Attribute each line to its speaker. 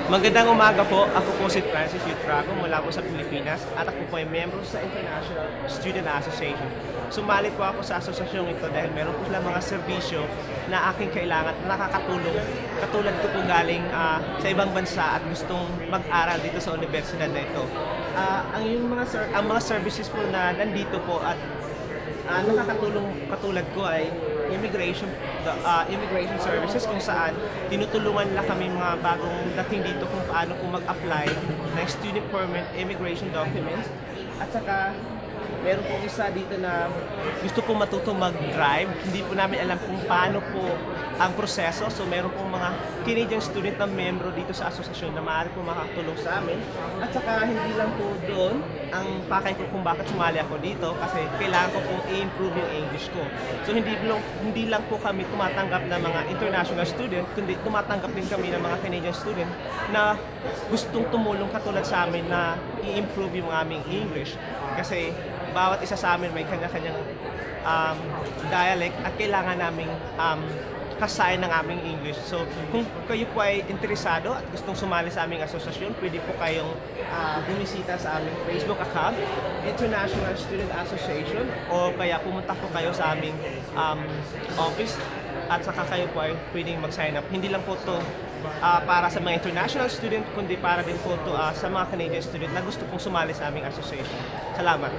Speaker 1: Magandang umaga po. Ako po si Francis Yutrago mula po sa Pilipinas at ako po ay miyembro sa International Student Association. Sumali po ako sa asosasyong ito dahil meron po silang mga serbisyo na aking kailangan na nakakatulong. Katulad ko po galing sa ibang bansa at gustong mag-aral dito sa universidad na ito. Ang mga services po na nandito po at nakakatulong katulad ko ay immigration services kung saan tinutulungan lang kami mga bagong dating dito kung paano po mag-apply ng student permit, immigration documents at saka meron po isa dito na gusto po matuto mag-drive. Hindi po namin alam kung paano po ang proseso. So meron po mga Canadian student na membro dito sa asosasyon na maaari po makatulong sa amin. At saka hindi lang po doon ang pakay ko kung bakit sumali ako dito kasi kailangan ko pong i-improve yung English ko. So hindi lang po kami tumatanggap ng mga international student, kundi tumatanggap din kami ng mga Canadian student na gustong tumulong katulad sa amin na i-improve yung aming English. Kasi bawat isa sa amin may kanya-kanyang dialect at kailangan naming kasayan ng aming English. So kung kayo po ay interesado at gustong sumali sa aming asosasyon, pwede po kayong bumisita sa aming Facebook account, International Student Association, o kaya pumunta po kayo sa aming office at saka kayo po ay pwedeng mag-sign up. Hindi lang po to para sa mga international student, kundi para din po to sa mga Canadian student na gusto pong sumali sa aming association. Salamat!